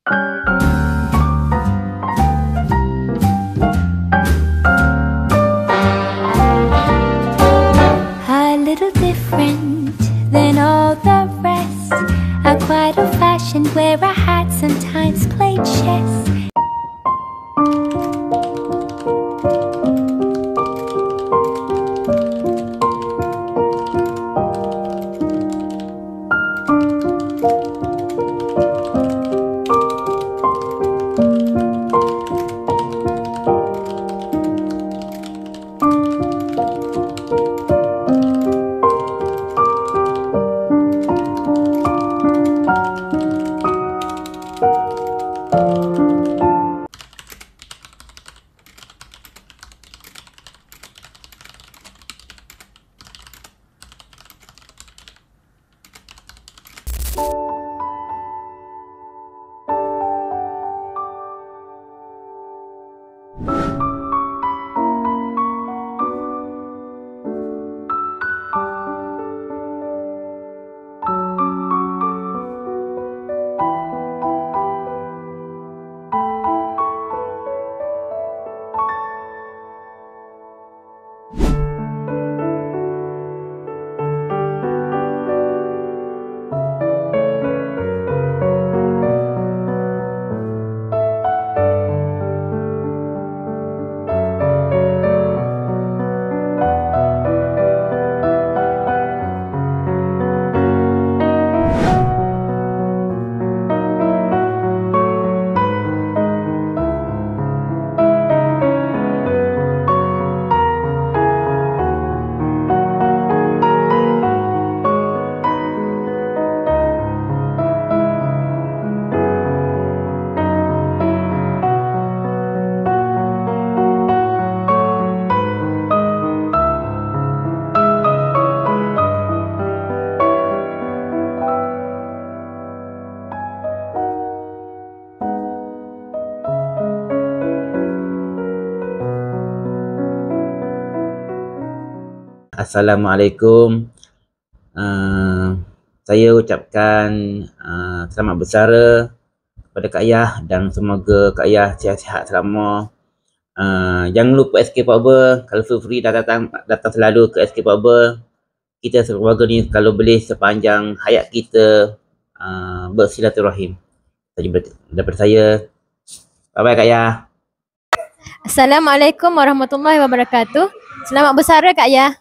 A little different than all the rest. I'm quite old-fashioned, wear a hat, sometimes play chess. Assalamualaikum. Saya ucapkan selamat bersara kepada Kak Yah dan semoga Kak Yah sihat-sihat selama. Jangan lupa SK Power. Kalau free datang selalu ke SK Power. Kita sekeluarga ni kalau boleh sepanjang hayat kita bersilaturahim. Daripada saya. Bye-bye Kak Yah. Assalamualaikum warahmatullahi wabarakatuh. Selamat bersara Kak Yah.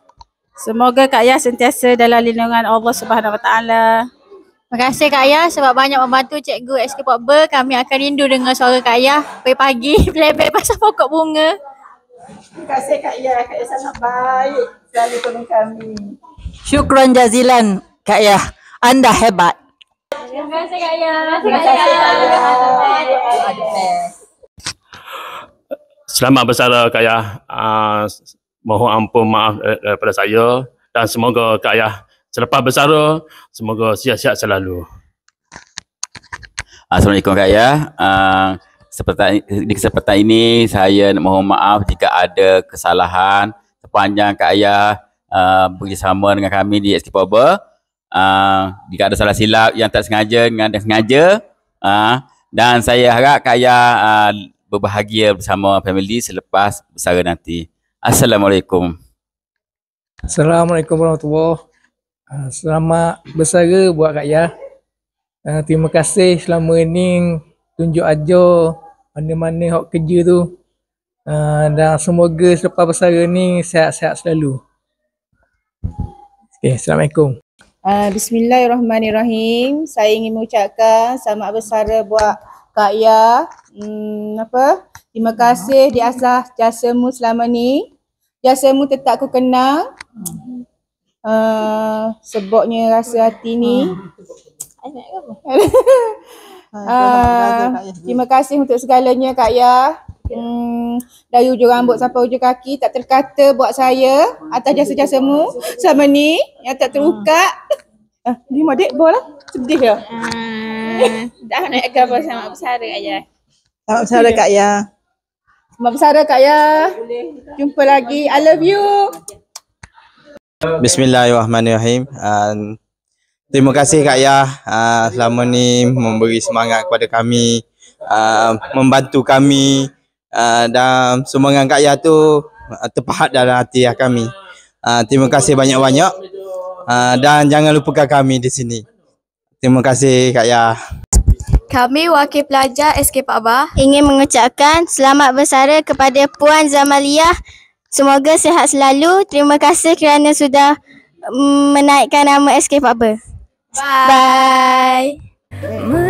Semoga Kak Yah sentiasa dalam lindungan Allah Subhanahu Wa Taala. Terima kasih Kak Yah sebab banyak membantu Cikgu SK Pokber. Kami akan rindu dengar suara Kak Yah pagi-pagi play-play pasal pokok bunga. Terima kasih Kak Yah sangat baik selalu tolong kami. Syukran jazilan Kak Yah, Anda hebat. Terima kasih Kak Yah. Terima kasih Kak Yah. Selamat bersara Kak Yah. Mohon ampun maaf daripada saya dan semoga Kak Yah selepas bersara semoga sihat-sihat selalu. Assalamualaikum Kak Yah. Di kesempatan ini saya nak mohon maaf jika ada kesalahan sepanjang Kak Yah bekerjasama dengan kami di SK Power. Jika ada salah silap yang tak sengaja dengan yang sengaja, dan saya harap Kak Yah berbahagia bersama family selepas bersara nanti. Assalamualaikum. Assalamualaikum warahmatullahi wabarakatuh. Selamat bersara buat Kak Yah. Terima kasih selama ni tunjuk ajar mana-mana hak kerja tu. Dan semoga selepas bersara ni sihat-sihat selalu. Okay, Assalamualaikum. Bismillahirrahmanirrahim. Saya ingin mengucapkan selamat bersara buat Kak Yah. Terima kasih di atas jasamu selama ni. Jasamu tetap aku kenal. Sebabnya rasa hati ni. Terima kasih untuk segalanya Kak Yah. Dari ujung rambut sampai ujung kaki tak terkata buat saya atas jasa-jasamu selama ni yang tak terungkap. Ni Madik bola sedih ya. Dah nak gambar sama bersara Kak Yah. Selamat bersara Kak Yah. Selamat bersara Kak Yah. Jumpa lagi. I love you. Bismillahirrahmanirrahim. Terima kasih Kak Yah selama ni memberi semangat kepada kami membantu kami dan sumbangan Kak Yah tu terpahat dalam hati kami. Terima kasih banyak-banyak dan jangan lupakan kami di sini. Terima kasih Kak Yah. Kami wakil pelajar SK Pak Bah Ingin mengucapkan selamat bersara kepada Puan Zamaliah. Semoga sihat selalu. Terima kasih kerana sudah menaikkan nama SK Pak Bah. Bye. Bye.